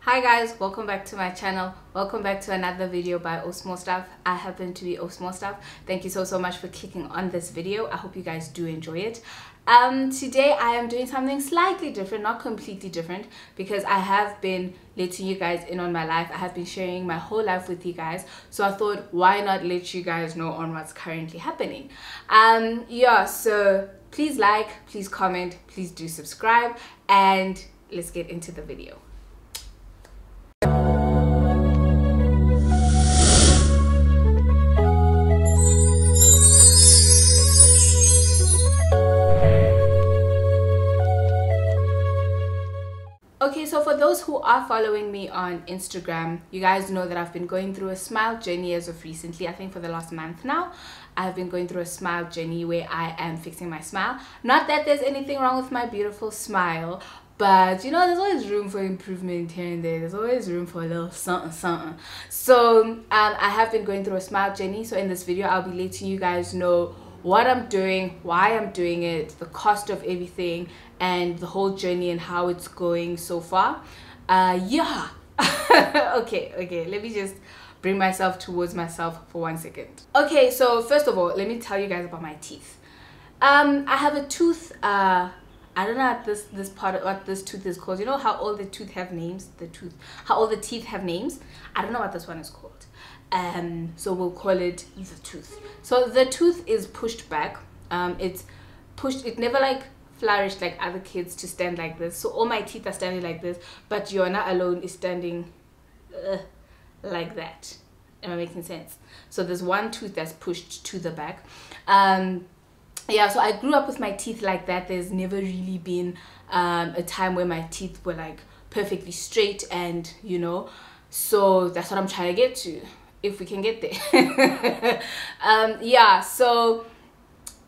Hi guys, welcome back to my channel. Welcome back to another video by Osmo Stuff. I happen to be Osmo Stuff. Thank you so much for clicking on this video. I hope you guys do enjoy it. Today I am doing something slightly different, not completely different, because I have been letting you guys in on my life. I have been sharing my whole life with you guys, so I thought, why not let you guys know on what's currently happening. Yeah, so please like, please comment, please do subscribe, and let's get into the video. Okay, so for those who are following me on Instagram, you guys know that I've been going through a smile journey as of recently. I think for the last month now, I've been going through a smile journey where I am fixing my smile. Not that there's anything wrong with my beautiful smile, but you know, there's always room for improvement here and there. There's always room for a little something, something. So I have been going through a smile journey. So in this video, I'll be letting you guys know what I'm doing, why I'm doing it, the cost of everything, and the whole journey and how it's going so far. Yeah. okay, let me just bring myself towards myself for 1 second. Okay, so first of all, let me tell you guys about my teeth. I have a tooth, I don't know what this tooth is called. You know how all the teeth have names? How all the teeth have names? I don't know what this one is called. So we'll call it the tooth. So the tooth is pushed back. It's pushed, it never like flourished like other kids to stand like this. So all my teeth are standing like this, but Yona alone is standing like that. Am I making sense? So there's one tooth that's pushed to the back. Yeah, so I grew up with my teeth like that. There's never really been a time where my teeth were like perfectly straight, and you know, so that's what I'm trying to get to, if we can get there. Yeah, so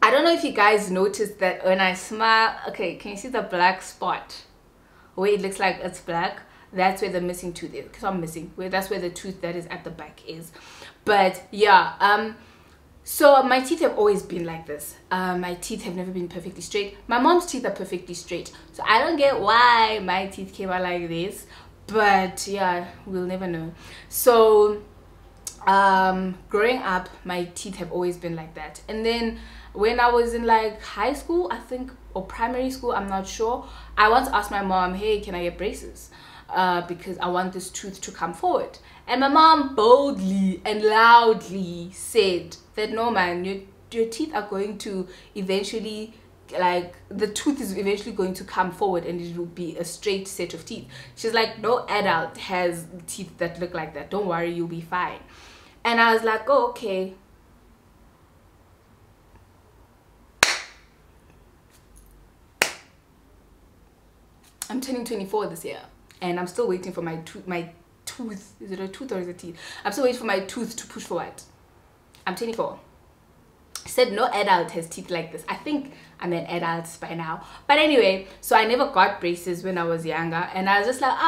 I don't know if you guys noticed that when I smile, okay, can you see the black spot where it looks like it's black? That's where the missing tooth is, because I'm missing, that's where the tooth that is at the back is. But yeah, so my teeth have always been like this. My teeth have never been perfectly straight. My mom's teeth are perfectly straight, so I don't get why my teeth came out like this, but yeah, we'll never know. So growing up, my teeth have always been like that. And then when I was in like high school, I think, or primary school, I'm not sure, I once asked my mom, hey, can I get braces? Because I want this tooth to come forward. And my mom boldly and loudly said that no man, your teeth are going to eventually, like, the tooth is eventually going to come forward and it will be a straight set of teeth. She's like, no adult has teeth that look like that, don't worry, you'll be fine. And I was like, oh, okay. I'm turning 24 this year, and I'm still waiting for my tooth. Is it a tooth or is it teeth? I'm still waiting for my tooth to push forward. I'm 24. Said no adult has teeth like this. I think I'm an adult by now. But anyway, so I never got braces when I was younger, and I was just like,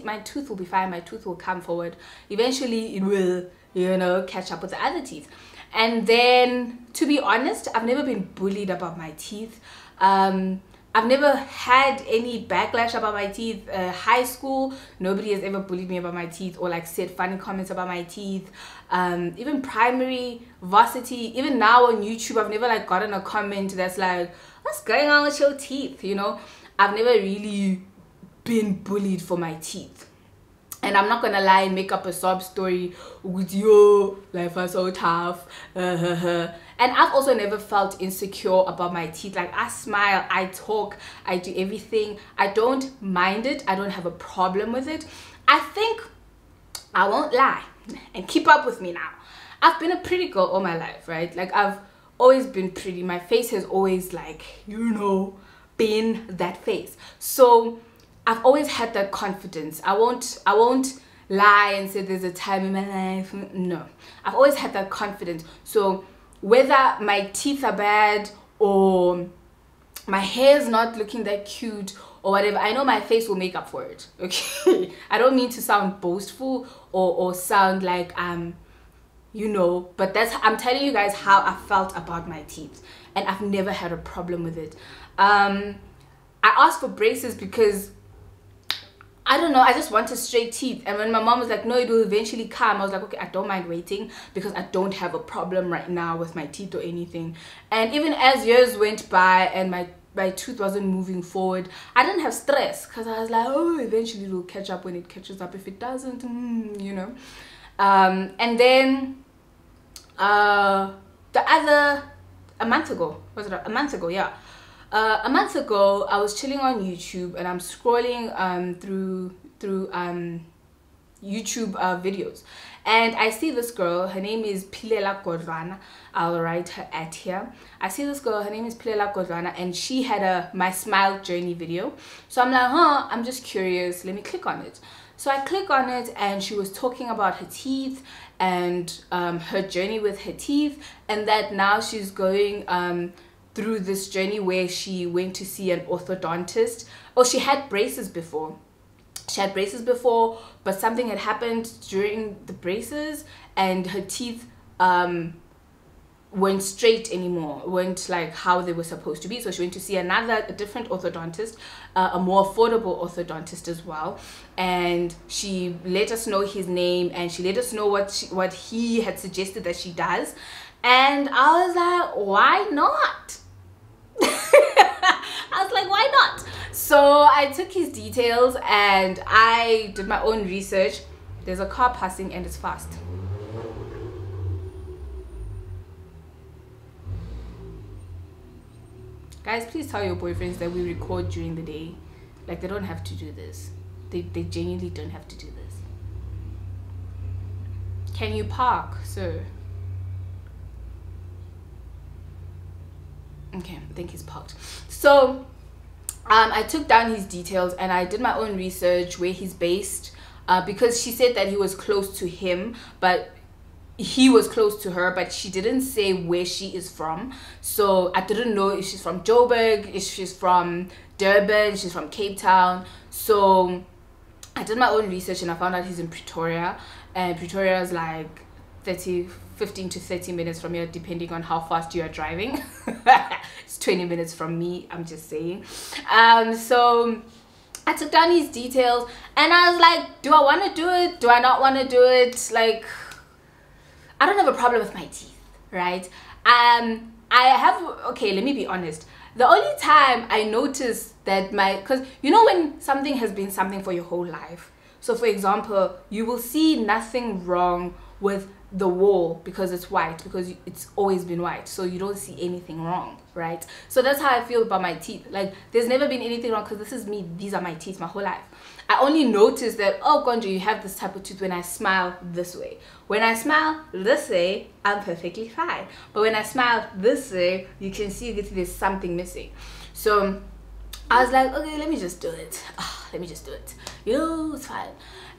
my tooth will be fine. My tooth will come forward. Eventually, it will, you know, catch up with the other teeth. And then, to be honest, I've never been bullied about my teeth. I've never had any backlash about my teeth. High school, nobody has ever bullied me about my teeth or like said funny comments about my teeth. Even primary, varsity, even now on YouTube, I've never like gotten a comment that's like, what's going on with your teeth, you know? I've never really been bullied for my teeth. And I'm not gonna lie and make up a sob story with yo, life is so tough. And I've also never felt insecure about my teeth. Like, I smile, I talk, I do everything. I don't mind it. I don't have a problem with it. I think, I won't lie and keep up with me now, I've been a pretty girl all my life, right? Like, I've always been pretty. My face has always, like, you know, been that face. So I've always had that confidence. I won't lie and say there's a time in my life. No, I've always had that confidence. So whether my teeth are bad or my hair is not looking that cute or whatever, I know my face will make up for it. Okay, I don't mean to sound boastful or sound like you know, but I'm telling you guys how I felt about my teeth, and I've never had a problem with it. I asked for braces because I don't know, I just wanted straight teeth. And when my mom was like, no, it will eventually come, I was like, okay, I don't mind waiting because I don't have a problem right now with my teeth or anything. And even as years went by and my tooth wasn't moving forward, I didn't have stress because I was like, oh, eventually it will catch up when it catches up. If it doesn't, you know. And then a month ago, yeah. A month ago, I was chilling on YouTube and I'm scrolling through YouTube videos, and I see this girl. Her name is Pilela Godwana. I'll write her at here. I see this girl. Her name is Pilela Godwana, and she had a my smile journey video. So I'm like, I'm just curious. Let me click on it. So I click on it, and she was talking about her teeth and her journey with her teeth, and that now she's going through this journey where she went to see an orthodontist. Oh, she had braces before. But something had happened during the braces, and her teeth weren't straight anymore, weren't like how they were supposed to be. So she went to see a different orthodontist, a more affordable orthodontist as well, and she let us know his name, and she let us know what he had suggested that she does. And I was like, why not? I was like, why not? So I took his details and I did my own research. There's a car passing and it's fast. Guys, please tell your boyfriends that we record during the day. Like, they don't have to do this. They genuinely don't have to do this. Can you park, sir? Okay, I think he's parked. So I took down his details and I did my own research where he's based, because she said that he was close to him, but he was close to her, but she didn't say where she is from. So I didn't know if she's from Joburg, if she's from Durban, she's from Cape Town. So I did my own research and I found out he's in Pretoria, and Pretoria is like 15 to 30 minutes from here, depending on how fast you are driving. It's 20 minutes from me, I'm just saying. So I took down his details and I was like, do I want to do it? Do I not want to do it? Like, I don't have a problem with my teeth, right? Okay, let me be honest. The only time I noticed that because you know when something has been something for your whole life. So for example, you will see nothing wrong with the wall because it's white, because it's always been white, so you don't see anything wrong, right? So that's how I feel about my teeth. Like, there's never been anything wrong because this is me. These are my teeth my whole life. I only noticed that, oh Gonja, you have this type of tooth when I smile this way. When I smile this way, I'm perfectly fine, but when I smile this way, you can see that there's something missing. So I was like, okay, let me just do it. You know, it's fine.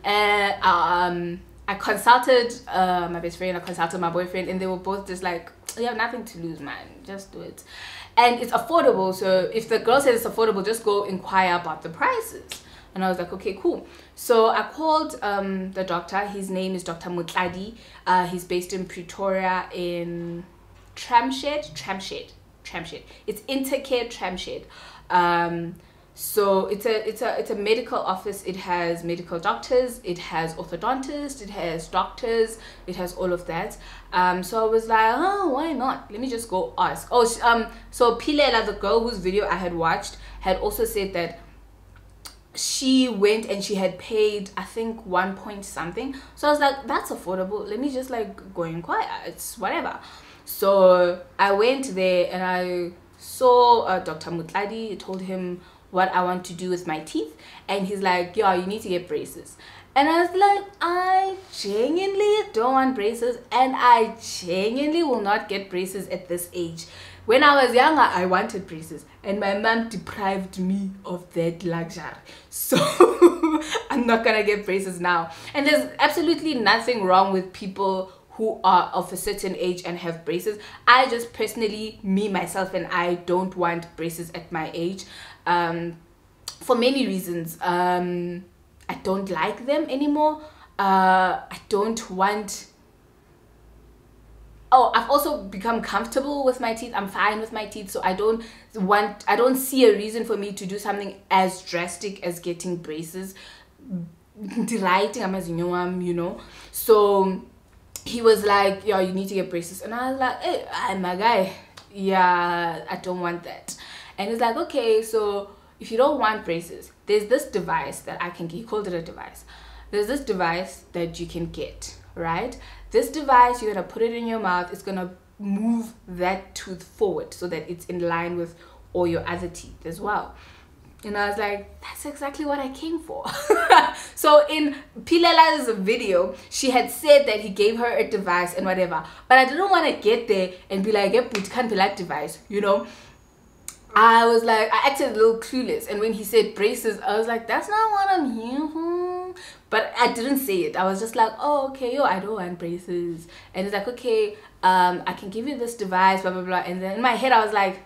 And I consulted my best friend, I consulted my boyfriend, and they were both just like, you have nothing to lose, man, just do it. And it's affordable, so if the girl says it's affordable, just go inquire about the prices. And I was like, okay, cool. So I called the doctor. His name is Dr. Mutladi. He's based in Pretoria in Tramshed. It's Intercare Tramshed. So it's a medical office. It has medical doctors, it has orthodontists, it has doctors, it has all of that. So I was like, oh, why not? Let me just go ask. Oh, so Pilela, the girl whose video I had watched, had also said that she went and she had paid, I think, 1 point something. So I was like, that's affordable. Let me just like go inquire. It's whatever. So I went there and I saw Dr. Mutladi. Told him what I want to do with my teeth, and he's like, yeah, you need to get braces. And I was like, I genuinely don't want braces, and I genuinely will not get braces at this age. When I was younger, I wanted braces, and my mom deprived me of that luxury. So I'm not gonna get braces now. And there's absolutely nothing wrong with people who are of a certain age and have braces. I just personally, me, myself, and I don't want braces at my age. For many reasons. I don't like them anymore. I don't want... Oh, I've also become comfortable with my teeth. I'm fine with my teeth, so I don't see a reason for me to do something as drastic as getting braces. writing amazinyo, you know. So he was like, yeah, you need to get braces. And I was like, hey, I'm a guy. Yeah, I don't want that. And he's like, okay, so if you don't want braces, there's this device that I can get. He called it a device. There's this device that you can get, right? This device, you're gonna put it in your mouth. It's gonna move that tooth forward so that it's in line with all your other teeth as well. And I was like, that's exactly what I came for. So in Pilela's video, she had said that he gave her a device and whatever. But I didn't want to get there and be like, it can't be that device, you know. I was like, I acted a little clueless. And when he said braces, I was like, that's not what I'm here for. But I didn't say it. I was just like, oh, okay, yo, I don't want braces. And he's like, okay, I can give you this device, blah, blah, blah. And then in my head, I was like,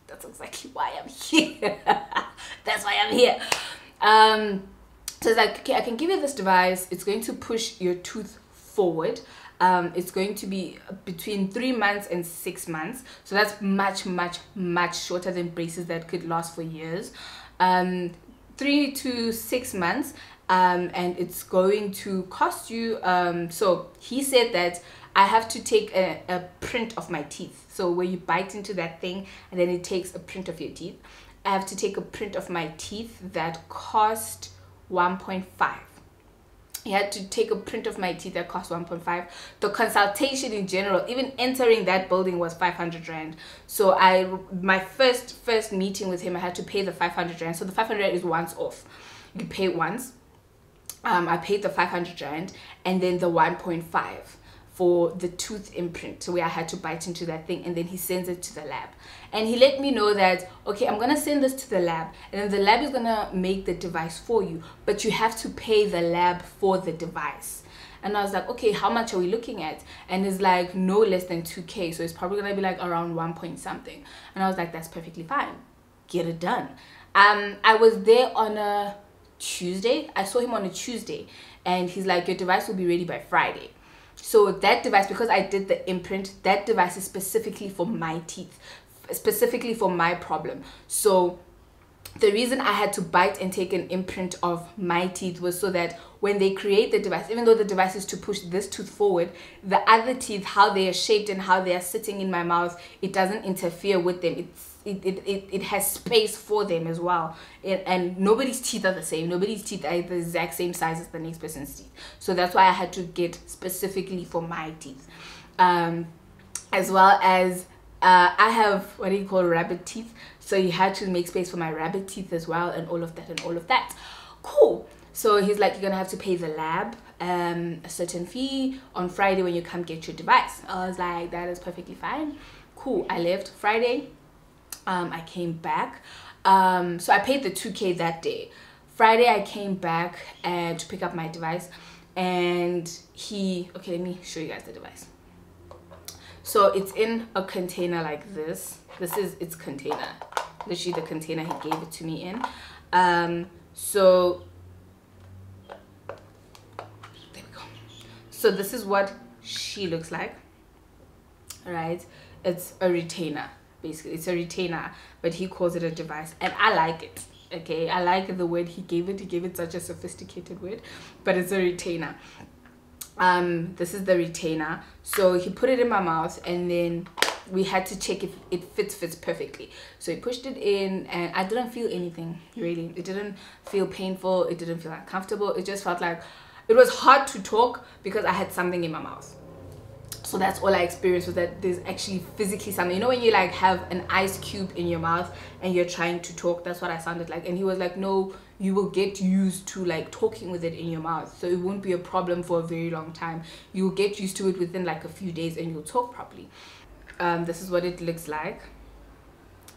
that's exactly why I'm here. That's why I'm here. So it's like, okay, I can give you this device. It's going to push your tooth forward. It's going to be between 3 months and 6 months. So that's much, much, much shorter than braces that could last for years. 3 to 6 months. And it's going to cost you. So he said that I have to take a print of my teeth. So where you bite into that thing and then it takes a print of your teeth. I have to take a print of my teeth that cost 1.5. He had to take a print of my teeth that cost 1.5. The consultation in general, even entering that building, was 500 rand. So my first meeting with him, I had to pay the 500 rand. So the 500 rand is once off. You pay once. I paid the 500 rand and then the 1.5 for the tooth imprint, so where I had to bite into that thing, and then he sends it to the lab. And he let me know that, okay, I'm gonna send this to the lab, and then the lab is gonna make the device for you, but you have to pay the lab for the device. And I was like, okay, how much are we looking at? And it's like no less than 2K, so it's probably gonna be like around 1 point something. And I was like, that's perfectly fine, get it done. I was there on a Tuesday. I saw him on a Tuesday, and he's like, your device will be ready by Friday. So that device, because I did the imprint, that device is specifically for my teeth, specifically for my problem. So the reason I had to bite and take an imprint of my teeth was so that when they create the device, even though the device is to push this tooth forward, the other teeth, how they are shaped and how they are sitting in my mouth, it doesn't interfere with them. It has space for them as well. And nobody's teeth are the same. Nobody's teeth are the exact same size as the next person's teeth. So that's why I had to get specifically for my teeth. As well as I have what do you call rabbit teeth. So you had to make space for my rabbit teeth as well, and all of that and all of that. Cool. So he's like, you're gonna have to pay the lab a certain fee on Friday when you come get your device. I was like, that is perfectly fine. Cool. I left Friday. I came back. So I paid the 2K that day. Friday I came back to pick up my device, and okay, let me show you guys the device. So it's in a container like this. This is its container, literally the container he gave it to me in. So there we go. So this is what she looks like. All right, it's a retainer. Basically, it's a retainer, but he calls it a device, and I like it. Okay, I like the word he gave it. He gave it such a sophisticated word, but it's a retainer. This is the retainer. So he put it in my mouth, and then we had to check if it fits perfectly. So he pushed it in, and I didn't feel anything really. It didn't feel painful. It didn't feel uncomfortable. It just felt like it was hard to talk because I had something in my mouth. So that's all I experienced, was that there's actually physically something. You know when you like have an ice cube in your mouth and you're trying to talk? That's what I sounded like. And he was like, no, you will get used to like talking with it in your mouth. So it won't be a problem for a very long time. You'll get used to it within like a few days and you'll talk properly. This is what it looks like.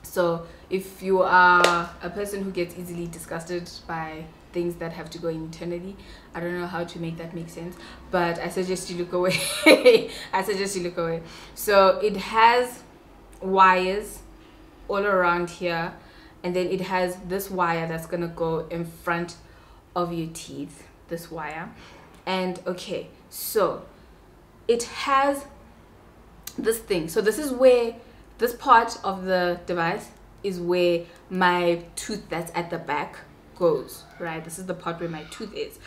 So if you are a person who gets easily disgusted by things that have to go internally, I don't know how to make that make sense, but I suggest you look away. I suggest you look away. So it has wires all around here, and then it has this wire that's gonna go in front of your teeth, this wire. And okay, so it has this thing. So this is where, this part of the device is where my tooth that's at the back goes, right? This is the part where my tooth is.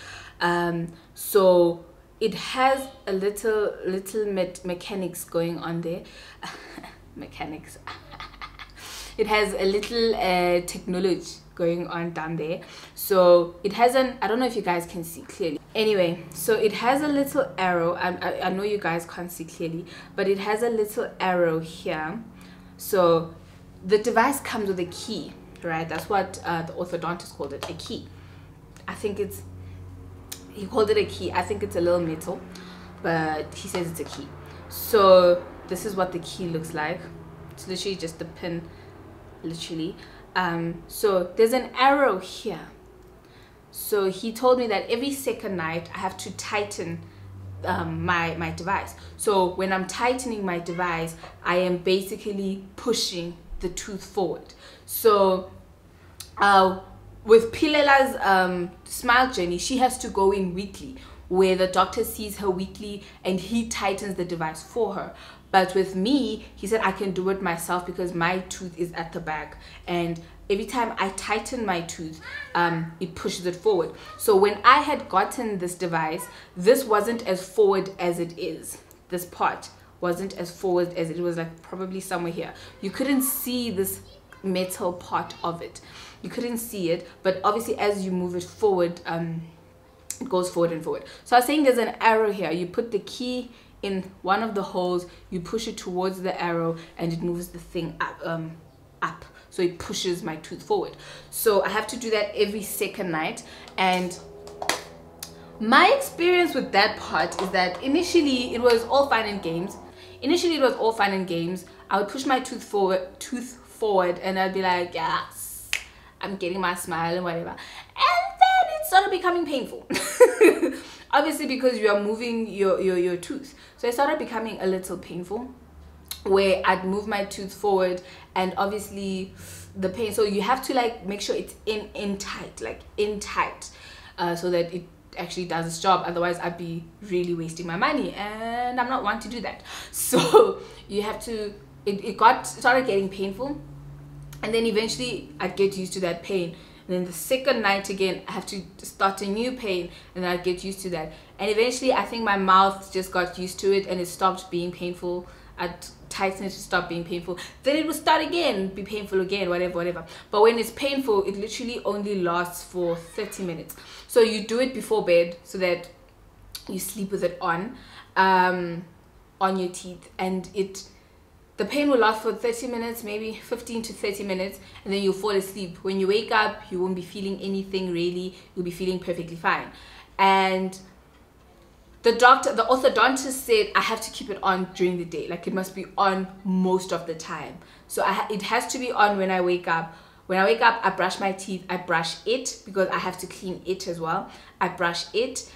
So it has a little mechanics going on there. Mechanics. It has a little technology going on down there. So it has an, I don't know if you guys can see clearly. Anyway, so it has a little arrow. I know you guys can't see clearly, but it has a little arrow here. So the device comes with a key, right? That's what the orthodontist called it, a key. I think it's, he called it a key. I think it's a little metal, but he says it's a key. So this is what the key looks like. It's literally just the pin, literally. So there's an arrow here. So he told me that every second night I have to tighten my device. So when I'm tightening my device, I am basically pushing the tooth forward. So with Pilela's smile journey, she has to go in weekly, where the doctor sees her weekly and he tightens the device for her. But with me, he said I can do it myself because my tooth is at the back, and every time I tighten my tooth, it pushes it forward. So when I had gotten this device, this wasn't as forward as it is. This part wasn't as forward as it was, like probably somewhere here. You couldn't see this metal part of it. You couldn't see it, but obviously as you move it forward, it goes forward and forward. So I was saying there's an arrow here. You put the key in one of the holes, you push it towards the arrow, and it moves the thing up. So it pushes my tooth forward. So I have to do that every second night. And my experience with that part is that initially it was all fun and games. I would push my tooth forward, and I'd be like, yes, I'm getting my smile and whatever. And then it started becoming painful. Obviously, because you are moving your tooth. So it started becoming a little painful, where I'd move my tooth forward, and obviously the pain. So you have to like make sure it's in tight, so that it actually does its job. Otherwise I'd be really wasting my money, and I'm not one to do that. So you have to, it started getting painful, and then eventually I'd get used to that pain. And then the second night again, I have to start a new pain, and then I'd get used to that. And eventually I think my mouth just got used to it, and it stopped being painful. I'd tighten it to stop being painful. Then it would start again, be painful again, whatever. But when it's painful, it literally only lasts for 30 minutes. So you do it before bed so that you sleep with it on your teeth, and the pain will last for 30 minutes, maybe 15 to 30 minutes, and then you'll fall asleep. When you wake up, you won't be feeling anything really. You'll be feeling perfectly fine. And the orthodontist said I have to keep it on during the day. Like, it must be on most of the time. So it has to be on when I wake up. When I wake up, I brush my teeth. I brush it because I have to clean it as well. I brush it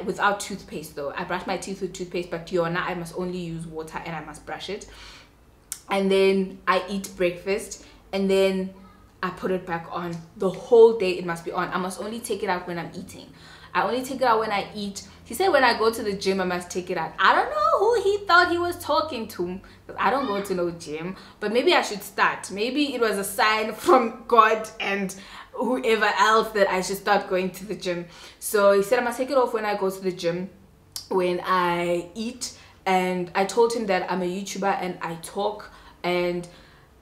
without toothpaste though. I brush my teeth with toothpaste, but Diona, I must only use water, and I must brush it. And then I eat breakfast, and then I put it back on. The whole day it must be on. I must only take it out when I'm eating. I only take it out when I eat. He said when I go to the gym I must take it out. I don't know who he thought he was talking to, because I don't go to no gym. But maybe I should start. Maybe it was a sign from God and whoever else that I should start going to the gym. So he said I must take it off when I go to the gym, when I eat. And I told him that I'm a YouTuber and I talk, and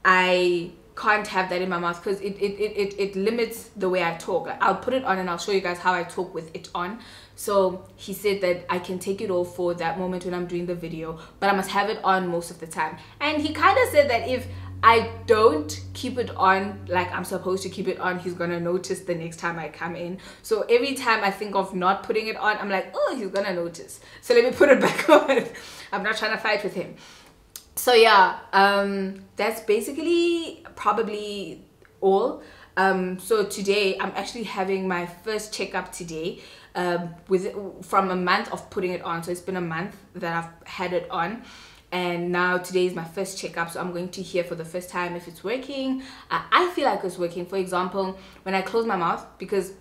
I can't have that in my mouth because it limits the way I talk. Like, I'll put it on and I'll show you guys how I talk with it on. So he said that I can take it off for that moment when I'm doing the video, but I must have it on most of the time. And he kind of said that if I don't keep it on like I'm supposed to keep it on, he's gonna notice the next time I come in. So every time I think of not putting it on, I'm like, oh, he's gonna notice, so let me put it back on. I'm not trying to fight with him. So yeah, that's basically probably all. So today I'm actually having my first checkup today, from a month of putting it on. So it's been a month that I've had it on, and now today is my first checkup. So I'm going to hear for the first time if it's working. I feel like it's working. For example, when I close my mouth, because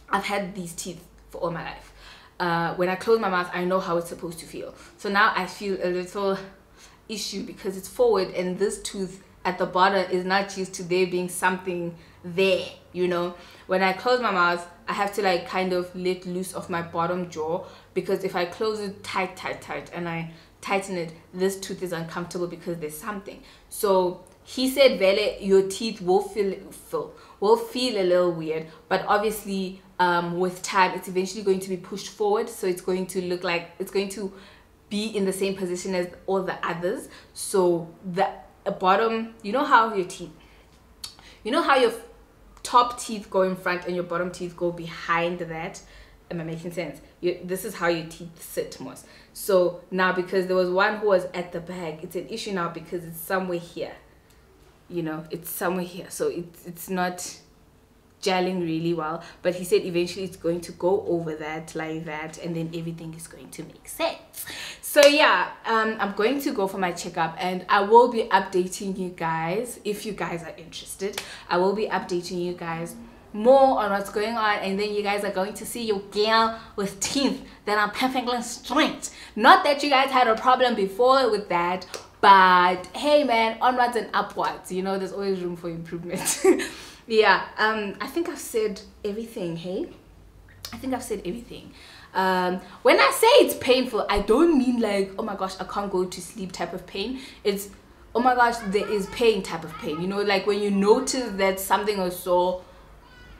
I've had these teeth for all my life, when I close my mouth I know how it's supposed to feel. So now I feel a little issue because it's forward and this tooth at the bottom is not used to there being something there, you know. When I close my mouth, I have to like kind of let loose of my bottom jaw, because if I close it tight and I tighten it, this tooth is uncomfortable because there's something. So he said, Vele, your teeth will feel a little weird, but obviously with time it's eventually going to be pushed forward, so it's going to look like it's going to be in the same position as all the others. So the bottom, you know how your top teeth go in front and your bottom teeth go behind that? Am I making sense? This is how your teeth sit most. So now, because there was one who was at the back, it's an issue now because it's somewhere here, you know, it's somewhere here, so it's not gelling really well. But he said eventually it's going to go over that like that, and then everything is going to make sense. So yeah, I'm going to go for my checkup, and I will be updating you guys. If you guys are interested, I will be updating you guys more on what's going on, and then you guys are going to see your girl with teeth that are perfectly straight. Not that you guys had a problem before with that, but hey man, onwards and upwards, you know, there's always room for improvement. Yeah, I think I've said everything. Hey, I think I've said everything. When I say it's painful, I don't mean like, oh my gosh, I can't go to sleep type of pain. It's, oh my gosh, there is pain type of pain, you know, like when you notice that something is sore,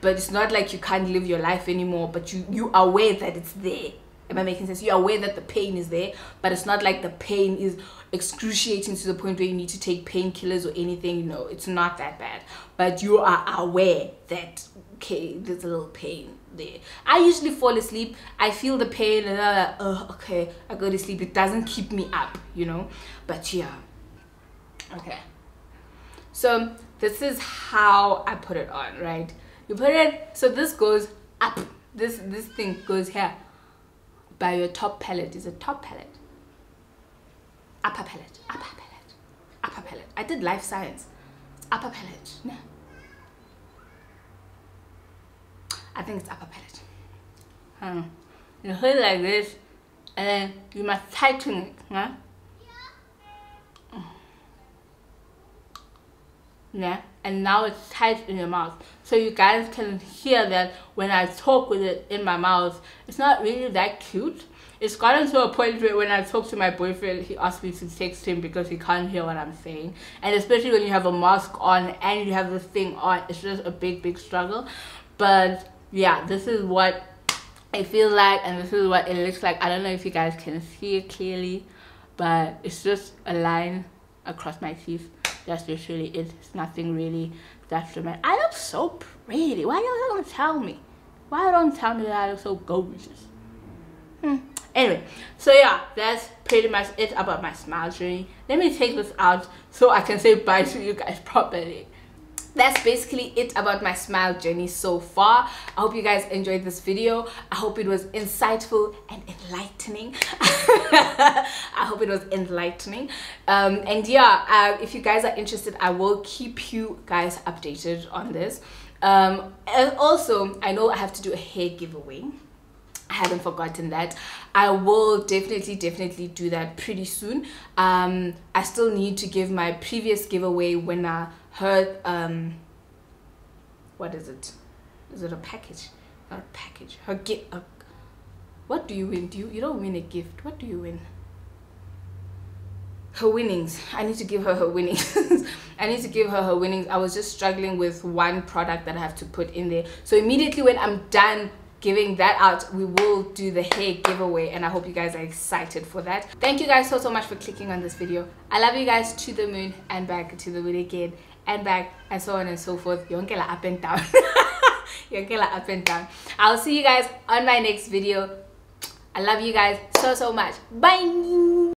but it's not like you can't live your life anymore, but you are aware that it's there. Am I making sense? You're aware that the pain is there, but it's not like the pain is excruciating to the point where you need to take painkillers or anything. No, it's not that bad, but you are aware that, okay, there's a little pain there. I usually fall asleep, I feel the pain, and I'm like, oh, okay, I go to sleep. It doesn't keep me up, you know. But yeah, okay, so this is how I put it on, right? You put it, so this goes up, this thing goes here by your top palate. Is it top palate? Upper palate, upper palate, upper palate. I did life science. It's upper palate. No, I think it's upper palate. You hold it like this, and then you must tighten it. Huh? Yeah, and now it's tight in your mouth, so you guys can hear that when I talk with it in my mouth. It's not really that cute. It's gotten to a point where when I talk to my boyfriend, he asks me to text him because he can't hear what I'm saying. And especially when you have a mask on and you have this thing on, it's just a big struggle. But yeah, this is what it feels like, and this is what it looks like. I don't know if you guys can see it clearly, but it's just a line across my teeth. That's literally it. It's nothing really that dramatic. I look so pretty. Why you don't tell me? Why don't tell me that I look so gorgeous? Anyway, so yeah, that's pretty much it about my smile journey. Let me take this out so I can say bye to you guys properly. That's basically it about my smile journey so far. I hope you guys enjoyed this video. I hope it was insightful and enlightening. I hope it was enlightening. And yeah, if you guys are interested, I will keep you guys updated on this. And also, I know I have to do a hair giveaway. I haven't forgotten that. I will definitely do that pretty soon. I still need to give my previous giveaway winner her what is it? Is it a package? Not a package. Her gift. What do you win? You don't win a gift. What do you win? Her winnings. I need to give her her winnings. I need to give her her winnings. I was just struggling with one product that I have to put in there. So immediately when I'm done giving that out, we will do the hair giveaway, and I hope you guys are excited for that. Thank you guys so much for clicking on this video. I love you guys to the moon and back, to the moon again and back, and so on and so forth. Yonkela up and down. Yonkela up and down. I'll see you guys on my next video. I love you guys so much. Bye.